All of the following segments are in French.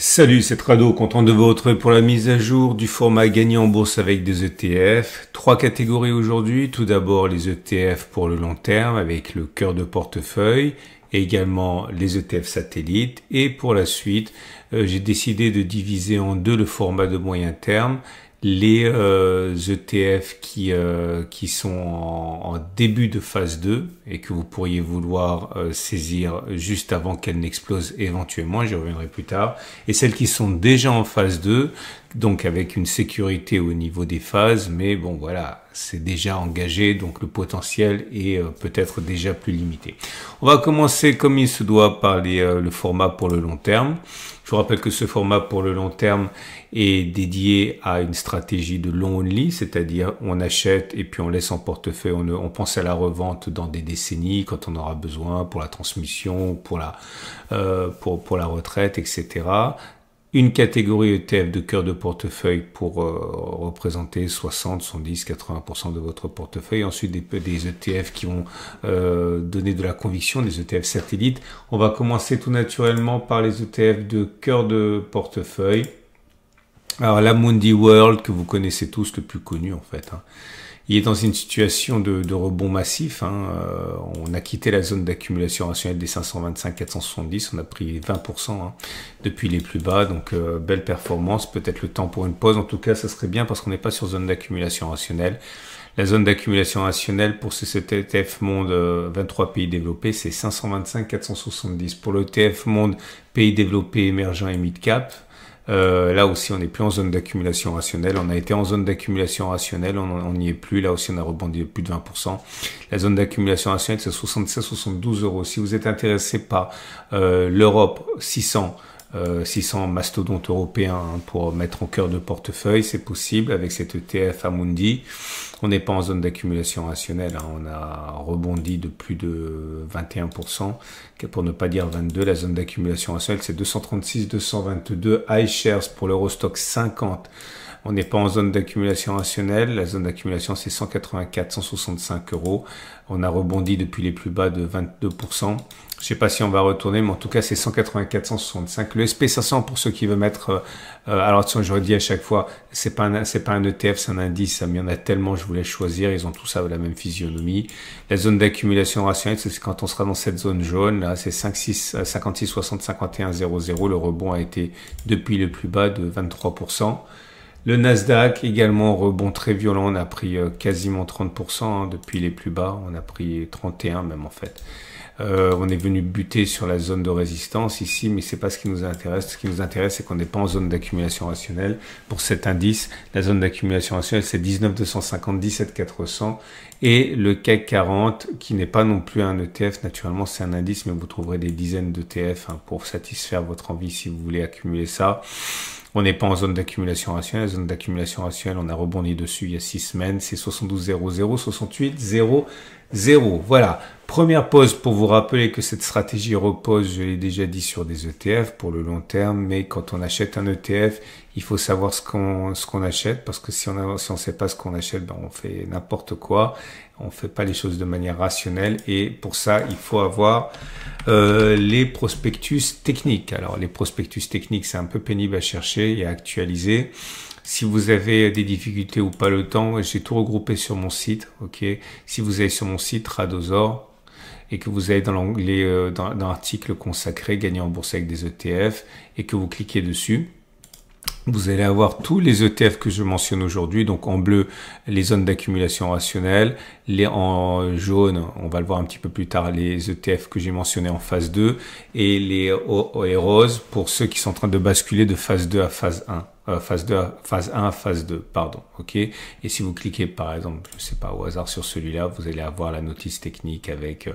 Salut, c'est Trado, content de vous retrouver pour la mise à jour du format gagné en bourse avec des ETF. Trois catégories aujourd'hui. Tout d'abord les ETF pour le long terme avec le cœur de portefeuille, et également les ETF satellites. Et pour la suite, j'ai décidé de diviser en deux le format de moyen terme. Les ETF qui sont en début de phase 2 et que vous pourriez vouloir saisir juste avant qu'elles n'explosent éventuellement, j'y reviendrai plus tard, et celles qui sont déjà en phase 2, donc avec une sécurité au niveau des phases, mais bon voilà, c'est déjà engagé, donc le potentiel est peut-être déjà plus limité. On va commencer comme il se doit par le format pour le long terme. Je vous rappelle que ce format pour le long terme est dédié à une stratégie de long only, c'est-à-dire on achète et puis on laisse en portefeuille, on pense à la revente dans des décennies quand on aura besoin pour la transmission, pour la retraite, etc. Une catégorie ETF de cœur de portefeuille pour représenter 60, 70, 80% de votre portefeuille. Ensuite, des ETF qui vont donner de la conviction, des ETF satellites. On va commencer tout naturellement par les ETF de cœur de portefeuille. Alors, l'Amundi World, que vous connaissez tous, le plus connu en fait, hein. Il est dans une situation de rebond massif. On a quitté la zone d'accumulation rationnelle des 525-470. On a pris 20% depuis les plus bas. Donc, belle performance. Peut-être le temps pour une pause. En tout cas, ça serait bien parce qu'on n'est pas sur zone d'accumulation rationnelle. La zone d'accumulation rationnelle pour ce ETF Monde 23 pays développés, c'est 525-470. Pour le ETF Monde pays développés, émergents et mid-cap, là aussi, on n'est plus en zone d'accumulation rationnelle. On a été en zone d'accumulation rationnelle, on n'y est plus. Là aussi, on a rebondi de plus de 20%. La zone d'accumulation rationnelle, c'est 76-72 euros. Si vous êtes intéressé par l'Europe 600 mastodontes européens pour mettre en cœur de portefeuille, c'est possible avec cet ETF Amundi. On n'est pas en zone d'accumulation rationnelle, on a rebondi de plus de 21%, pour ne pas dire 22%. La zone d'accumulation rationnelle, c'est 236-222 iShares pour l'Eurostock 50. On n'est pas en zone d'accumulation rationnelle. La zone d'accumulation, c'est 184-165 euros. On a rebondi depuis les plus bas de 22%. Je sais pas si on va retourner, mais en tout cas, c'est 184-165. Le SP500, pour ceux qui veulent mettre... alors, attention, j'aurais dit à chaque fois, c'est pas un ETF, c'est un indice. Mais il y en a tellement, je voulais choisir. Ils ont tous la même physionomie. La zone d'accumulation rationnelle, c'est quand on sera dans cette zone jaune. Là, c'est 56-60, 51-00. Le rebond a été depuis le plus bas de 23%. Le Nasdaq, également rebond très violent, on a pris quasiment 30% depuis les plus bas, on a pris 31 même en fait. On est venu buter sur la zone de résistance ici, mais c'est pas ce qui nous intéresse. Ce qui nous intéresse, c'est qu'on n'est pas en zone d'accumulation rationnelle. Pour cet indice, la zone d'accumulation rationnelle, c'est 19 250, 17 400. Et le CAC 40, qui n'est pas non plus un ETF, naturellement c'est un indice, mais vous trouverez des dizaines d'ETF pour satisfaire votre envie si vous voulez accumuler ça. On n'est pas en zone d'accumulation rationnelle. La zone d'accumulation rationnelle, on a rebondi dessus il y a 6 semaines. C'est 72,00, 68,00. Voilà. Première pause pour vous rappeler que cette stratégie repose, je l'ai déjà dit, sur des ETF pour le long terme. Mais quand on achète un ETF, il faut savoir ce qu'on achète. Parce que si on sait pas ce qu'on achète, on fait n'importe quoi. On fait pas les choses de manière rationnelle. Et pour ça, il faut avoir les prospectus techniques. Alors, les prospectus techniques, c'est un peu pénible à chercher et à actualiser. Si vous avez des difficultés ou pas le temps, j'ai tout regroupé sur mon site. Ok. Si vous allez sur mon site Radosor et que vous allez dans l'onglet dans l'article consacré Gagner en bourse avec des ETF et que vous cliquez dessus, vous allez avoir tous les ETF que je mentionne aujourd'hui. Donc en bleu, les zones d'accumulation rationnelle. En jaune, on va le voir un petit peu plus tard, les ETF que j'ai mentionnés en phase 2. Et les roses pour ceux qui sont en train de basculer de phase 2 à phase 1. Phase 1 à phase 2, pardon, ok. Et si vous cliquez par exemple, je sais pas, au hasard sur celui-là, vous allez avoir la notice technique avec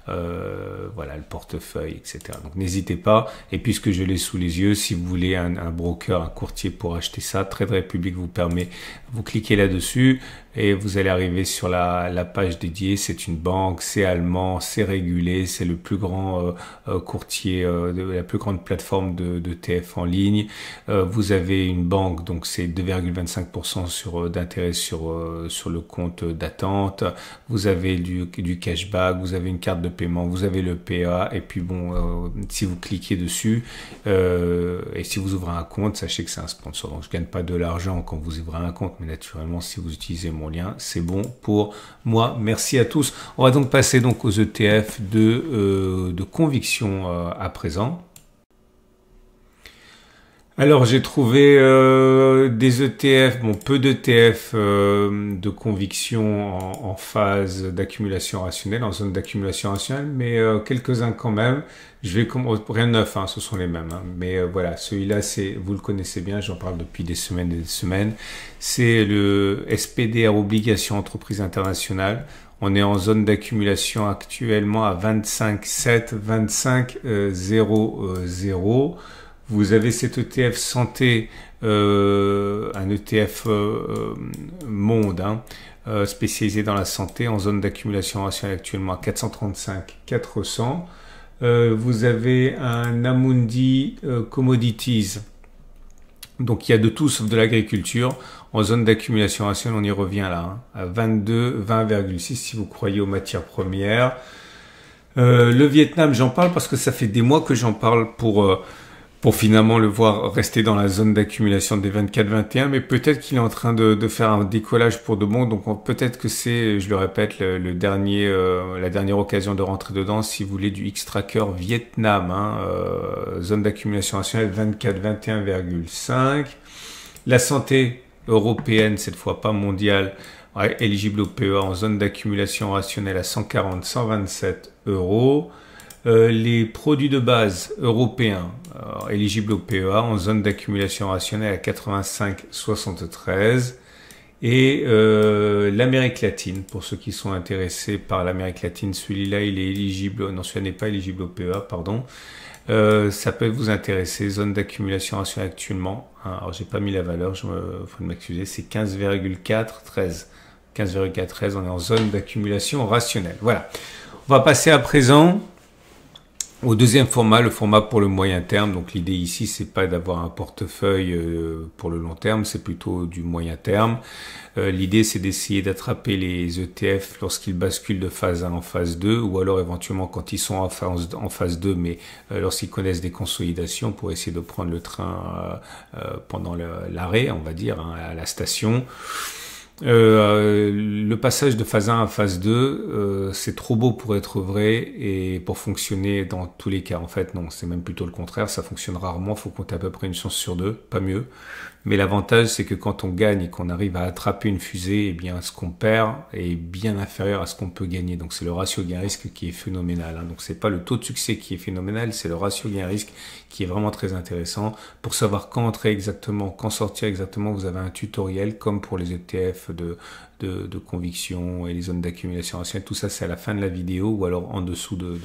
voilà le portefeuille, etc. Donc n'hésitez pas. Et puisque je l'ai sous les yeux, si vous voulez un broker, un courtier pour acheter ça, Trade Republic vous permet, vous cliquez là-dessus et vous allez arriver sur la page dédiée. C'est une banque, c'est allemand, c'est régulé, c'est le plus grand courtier, la plus grande plateforme de TF en ligne. Vous avez une une banque, donc c'est 2,25% d'intérêt sur le compte d'attente. Vous avez du cashback, vous avez une carte de paiement, vous avez le PA, et puis bon, si vous cliquez dessus et si vous ouvrez un compte, sachez que c'est un sponsor. Donc je gagne pas de l'argent quand vous ouvrez un compte, mais naturellement si vous utilisez mon lien, c'est bon pour moi. Merci à tous. On va donc passer donc aux ETF de conviction à présent. Alors j'ai trouvé des ETF, bon peu d'ETF de conviction en phase d'accumulation rationnelle, en zone d'accumulation rationnelle, mais quelques-uns quand même. Je vais rien de neuf, hein, ce sont les mêmes, hein, mais voilà, celui-là vous le connaissez bien, j'en parle depuis des semaines et des semaines. C'est le SPDR Obligation Entreprise Internationale. On est en zone d'accumulation actuellement à 25,7, 25,00. Vous avez cet ETF santé, un ETF monde, hein, spécialisé dans la santé, en zone d'accumulation rationnelle actuellement à 435,400. Vous avez un Amundi Commodities, donc il y a de tout sauf de l'agriculture. En zone d'accumulation rationnelle, on y revient là, hein, à 20,6 si vous croyez aux matières premières. Le Vietnam, j'en parle parce que ça fait des mois que j'en parle pour finalement le voir rester dans la zone d'accumulation des 24-21, mais peut-être qu'il est en train de faire un décollage pour de bon, donc peut-être que c'est, je le répète, la dernière occasion de rentrer dedans, si vous voulez, du X-Tracker Vietnam, hein, zone d'accumulation rationnelle 24-21,5. La santé européenne, cette fois pas mondiale, éligible au PEA en zone d'accumulation rationnelle à 140-127 euros. Les produits de base européens éligibles au PEA en zone d'accumulation rationnelle à 85,73 et l'Amérique latine, pour ceux qui sont intéressés par l'Amérique latine, celui-là il est éligible, non celui-là n'est pas éligible au PEA, pardon. Ça peut vous intéresser, zone d'accumulation rationnelle actuellement, hein, alors j'ai pas mis la valeur, faut m'excuser, c'est 15,413. 15,413, on est en zone d'accumulation rationnelle. Voilà, on va passer à présent au deuxième format, le format pour le moyen terme. Donc l'idée ici, c'est pas d'avoir un portefeuille pour le long terme, c'est plutôt du moyen terme. L'idée, c'est d'essayer d'attraper les ETF lorsqu'ils basculent de phase 1 en phase 2, ou alors éventuellement quand ils sont en phase 2, mais lorsqu'ils connaissent des consolidations, pour essayer de prendre le train pendant l'arrêt, on va dire, hein, à la station. Le passage de phase 1 à phase 2, c'est trop beau pour être vrai et pour fonctionner dans tous les cas. En fait, non, c'est même plutôt le contraire. Ça fonctionne rarement. Faut compter à peu près une chance sur deux, pas mieux. Mais l'avantage, c'est que quand on gagne et qu'on arrive à attraper une fusée, eh bien, ce qu'on perd est bien inférieur à ce qu'on peut gagner. Donc, c'est le ratio gain-risque qui est phénoménal, hein. Donc, c'est pas le taux de succès qui est phénoménal, c'est le ratio gain-risque qui est vraiment très intéressant. Pour savoir quand entrer exactement, quand sortir exactement, vous avez un tutoriel, comme pour les ETF de conviction et les zones d'accumulation rationnelle. Tout ça, c'est à la fin de la vidéo ou alors en dessous de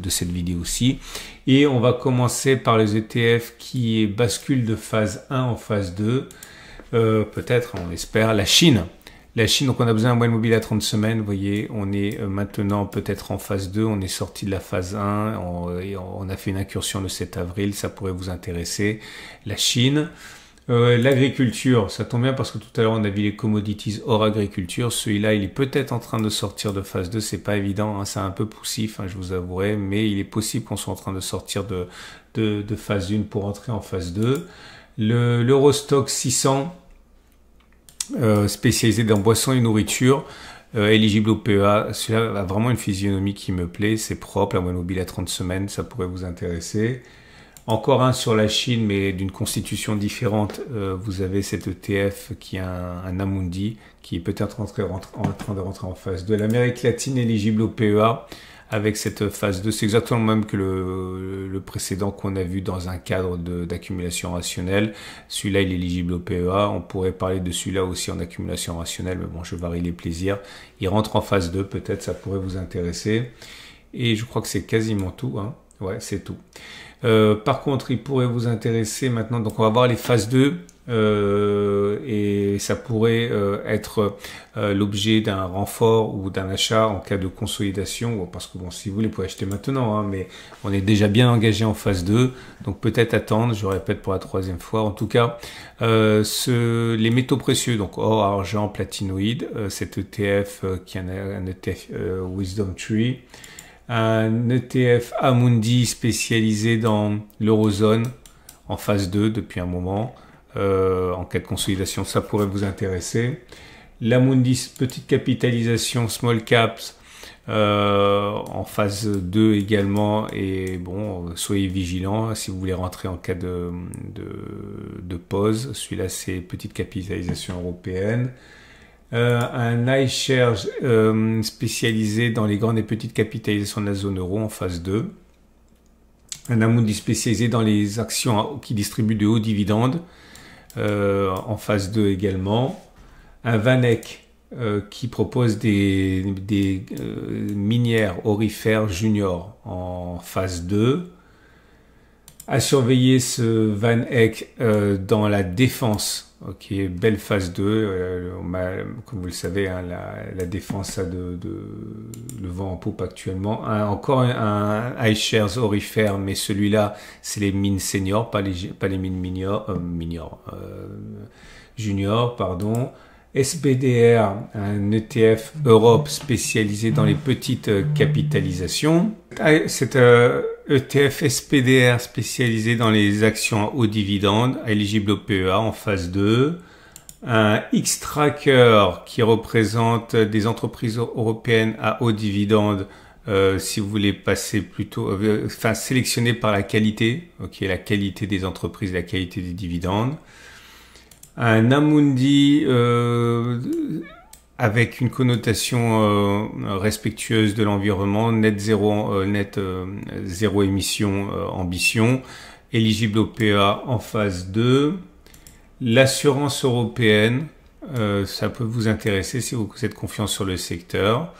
cette vidéo-ci. Et on va commencer par les ETF qui basculent de phase 1 en phase 2. Peut-être, on espère, la Chine. La Chine, donc on a besoin d'un moyen mobile à 30 semaines. Vous voyez, on est maintenant peut-être en phase 2. On est sorti de la phase 1. On a fait une incursion le 7 avril. Ça pourrait vous intéresser. La Chine. L'agriculture, ça tombe bien parce que tout à l'heure on a vu les commodities hors agriculture. Celui-là, il est peut-être en train de sortir de phase 2. C'est pas évident, hein, c'est un peu poussif, hein, je vous avouerai, mais il est possible qu'on soit en train de sortir de phase 1 pour entrer en phase 2. L'Eurostock 600, spécialisé dans boissons et nourriture, éligible au PEA. Celui-là a vraiment une physionomie qui me plaît, c'est propre, la moyenne mobile à 30 semaines, ça pourrait vous intéresser. Encore un sur la Chine, mais d'une constitution différente. Vous avez cet ETF qui a un Amundi, qui est peut-être en train de rentrer en phase 2. L'Amérique latine éligible au PEA avec cette phase 2. C'est exactement le même que le précédent qu'on a vu dans un cadre d'accumulation rationnelle. Celui-là, il est éligible au PEA. On pourrait parler de celui-là aussi en accumulation rationnelle, mais bon, je varie les plaisirs. Il rentre en phase 2, peut-être ça pourrait vous intéresser. Et je crois que c'est quasiment tout, hein. Ouais, c'est tout. Par contre, il pourrait vous intéresser maintenant, donc on va voir les phases 2 et ça pourrait être l'objet d'un renfort ou d'un achat en cas de consolidation, parce que bon, si vous voulez, vous pouvez acheter maintenant, hein, mais on est déjà bien engagé en phase 2, donc peut-être attendre, je répète pour la 3e fois. En tout cas, les métaux précieux, donc or, argent, platinoïde, cet ETF qui est un ETF Wisdom Tree, un ETF Amundi spécialisé dans l'eurozone en phase 2 depuis un moment, en cas de consolidation, ça pourrait vous intéresser. L'Amundi petite capitalisation small caps en phase 2 également, et bon, soyez vigilants si vous voulez rentrer en cas de pause. Celui-là, c'est petite capitalisation européenne. Un iShares spécialisé dans les grandes et petites capitalisations de la zone euro en phase 2. Un Amundi spécialisé dans les actions qui distribuent de hauts dividendes en phase 2 également. Un VanEck qui propose des minières aurifères juniors en phase 2. À surveiller ce VanEck dans la défense. Ok, belle phase 2, comme vous le savez, hein, la défense a le vent en poupe actuellement. Encore un iShares aurifère, mais celui-là, c'est les mines seniors, pas les mines juniors, pardon. SPDR, un ETF Europe spécialisé dans les petites capitalisations. C'est ETF SPDR spécialisé dans les actions à haut dividende, éligible au PEA en phase 2. Un X-Tracker qui représente des entreprises européennes à haut dividende, si vous voulez passer plutôt, sélectionné par la qualité, la qualité des entreprises, la qualité des dividendes. Un Amundi avec une connotation respectueuse de l'environnement, net zéro émission ambition, éligible au PEA en phase 2. L'assurance européenne, ça peut vous intéresser si vous êtes confiant sur le secteur.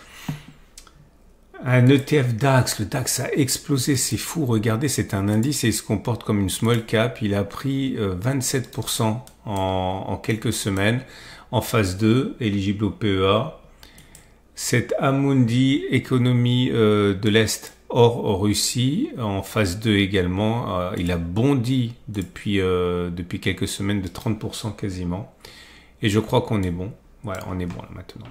Un ETF DAX, le DAX a explosé, c'est fou, regardez, c'est un indice et il se comporte comme une small cap, il a pris 27% en quelques semaines, en phase 2, éligible au PEA. Cet Amundi économie de l'Est hors Russie, en phase 2 également, il a bondi depuis quelques semaines de 30% quasiment, et je crois qu'on est bon. Voilà, on est bon là maintenant.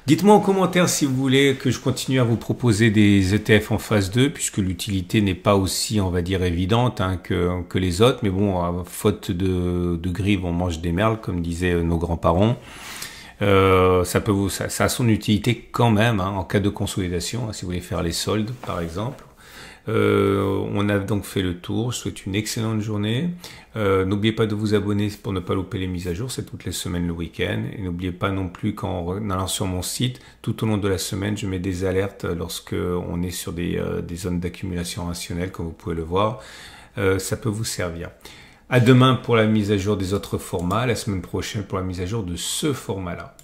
Dites-moi en commentaire si vous voulez que je continue à vous proposer des ETF en phase 2, puisque l'utilité n'est pas aussi, on va dire, évidente que les autres. Mais bon, faute de grives, on mange des merles, comme disaient nos grands-parents. Ça a son utilité quand même, hein, en cas de consolidation, hein, si vous voulez faire les soldes, par exemple. On a donc fait le tour. Je souhaite une excellente journée. N'oubliez pas de vous abonner pour ne pas louper les mises à jour. C'est toutes les semaines le week-end. Et n'oubliez pas non plus qu'en allant sur mon site, tout au long de la semaine, je mets des alertes lorsque on est sur des zones d'accumulation rationnelle, comme vous pouvez le voir. Ça peut vous servir. À demain pour la mise à jour des autres formats. La semaine prochaine pour la mise à jour de ce format-là.